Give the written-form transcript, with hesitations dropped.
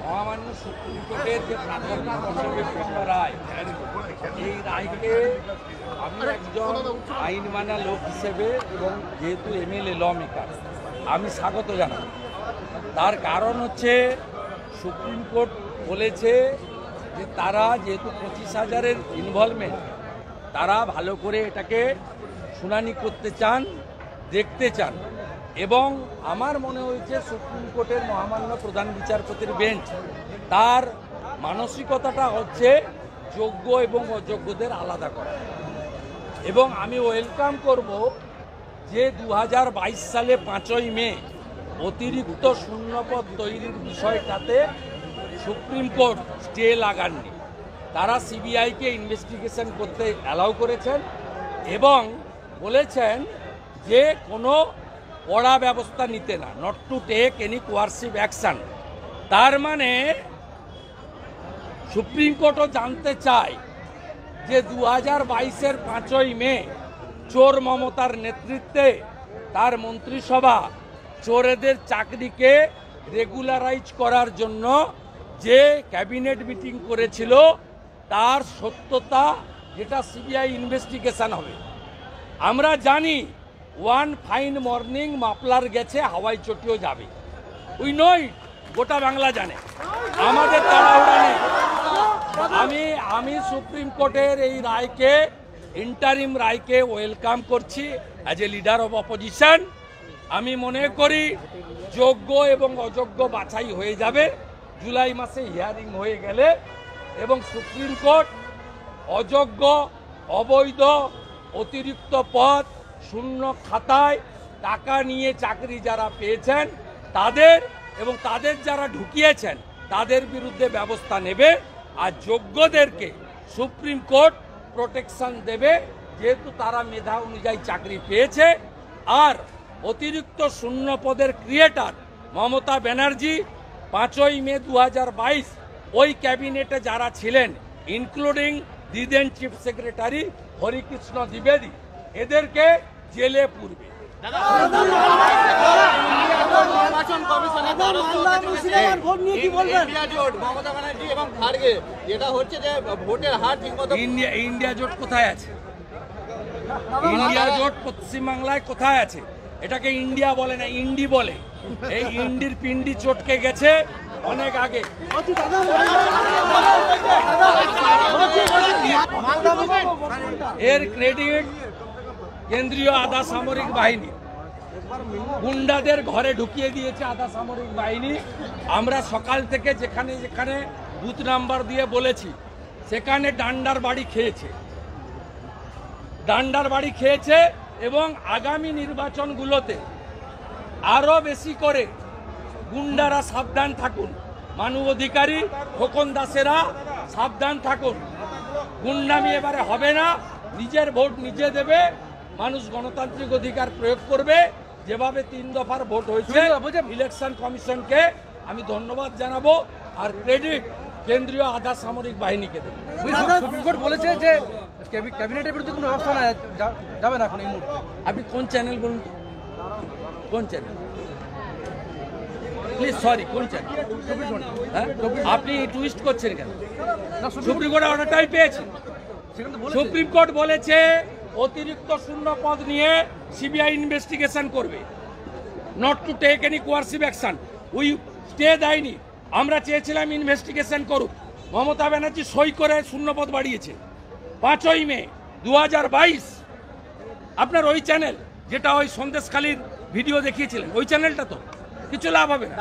মহামান্য সুপ্রিম কোর্টের যে প্রাক্তন রায়, এই রায়কে আমি একজন আইন মানা লোক হিসেবে এবং যেহেতু এমএলএ ল মেকার আমি স্বাগত জানাই। তার কারণ হচ্ছে সুপ্রিম কোর্ট বলেছে যে তারা যেহেতু 25,000-এর ইনভলভমেন্ট, তারা ভালো করে এটাকে শুনানি করতে চান, দেখতে চান। এবং আমার মনে হয়েছে সুপ্রিম কোর্টের মহামান্য প্রধান বিচারপতির বেঞ্চ তার মানসিকতাটা হচ্ছে যোগ্য এবং অযোগ্যদের আলাদা করা। এবং আমি ওয়েলকাম করব যে 2022 সালে 5ই মে অতিরিক্ত শূন্যপদ তৈরির বিষয়টাতে সুপ্রিম কোর্ট স্টে লাগাননি। তারা সিবিআইকে ইনভেস্টিগেশন করতে অ্যালাউ করেছেন এবং বলেছেন যে কোনো কড়া ব্যবস্থা নিতে না, not to take any coercive action. তার মানে সুপ্রিম কোর্টও জানতে চায় যে 2022-এর 5ই মে চোর মমতার নেতৃত্বে তার মন্ত্রিসভা চোরেদের চাকরিকে রেগুলারাইজ করার জন্য যে ক্যাবিনেট মিটিং করেছিল তার সত্যতা, যেটা সিবিআই ইনভেস্টিগেশন হবে। আমরা জানি ওয়ান ফাইন মর্নিং মাপলার গেছে, হাওয়াই চটিও যাবে। উই নো ইট, গোটা বাংলা জানে, আমাদের তাড়াহুড়া নেই। আমি সুপ্রিম কোর্টের এই রায়কে, ইন্টারিম রায়কে ওয়েলকাম করছি as a leader of opposition. আমি মনে করি যোগ্য এবং অযোগ্য বাছাই হয়ে যাবে জুলাই মাসে হিয়ারিং হয়ে গেলে, এবং সুপ্রিম কোর্ট অযোগ্য, অবৈধ, অতিরিক্ত পদ, শূন্য খাতায় টাকা নিয়ে চাকরি যারা পেয়েছেন তাদের এবং তাদের যারা ঢুকিয়েছেন তাদের বিরুদ্ধে ব্যবস্থা নেবে। আর যোগ্যদেরকে সুপ্রিম কোর্ট প্রোটেকশন দেবে, যেহেতু তারা মেধা অনুযায়ী চাকরি পেয়েছে। আর অতিরিক্ত শূন্য পদের ক্রিয়েটার মমতা ব্যানার্জি 5ই মে 2022 ওই ক্যাবিনেটে যারা ছিলেন, including the then chief secretary Harikrishna দ্বিবেদী, এদেরকে জেলে পুরবে। ইন্ডিয়া জোট কোথায় আছে? ইন্ডিয়া জোট পশ্চিমবাংলায় কোথায় আছে? এটাকে ইন্ডিয়া বলে না, ইন্ডি বলে। এই ইন্ডির পিন্ডি চটকে গেছে অনেক আগে। এর ক্রেডিট কেন্দ্রীয় আধা সামরিক বাহিনী, গুন্ডাদের ঘরে ঢুকিয়ে দিয়েছে আধা সামরিক বাহিনী। আমরা সকাল থেকে যেখানে যেখানে বুথ নাম্বার দিয়ে বলেছি সেখানে ডান্ডার বাড়ি খেয়েছে এবং আগামী নির্বাচনগুলোতে আরো বেশি করে গুন্ডারা সাবধান থাকুন, মানবাধিকারী খোকন দাসেরা সাবধান থাকুন। গুন্ডামি এবারে হবে না, নিজের ভোট নিজে দেবে, মানুষ গণতান্ত্রিক অধিকার প্রয়োগ করবে। যেভাবে 3 দফার ভোট হয়েছে, ইলেকশন কমিশনকে আমি ধন্যবাদ জানাবো, আর ক্রেডিট কেন্দ্রীয় আধা সামরিক বাহিনীকে দেবে। সুপ্রিম কোর্ট বলেছে যে ক্যাবিনেটের বিরুদ্ধে কোনো ব্যবস্থা যাবে না এখন এই মুহূর্তে। আপনি কোন চ্যানেল বলুন, কোন চ্যানেল প্লিজ? সরি, কোন চ্যানেল? হ্যাঁ, আপনি টুইস্ট করছেন কেন? সুপ্রিম কোর্ট অর্ডারটাই পেয়েছে। সুপ্রিম কোর্ট বলেছে অতিরিক্ত শূন্য পদ নিয়ে সিবিআই ইনভেস্টিগেশন করবে, not to take any coercive action. We stay দেয়নি, আমরা চেয়েছিলাম ইনভেস্টিগেশন করুক। মমতা ব্যানার্জি সই করে শূন্যপদ বাড়িয়েছে 5ই মে 2022। আপনার ওই চ্যানেল যেটা ওই সন্দেশখালীর ভিডিও দেখিয়েছিলেন, ওই চ্যানেলটা তো কিছু লাভ হবে না।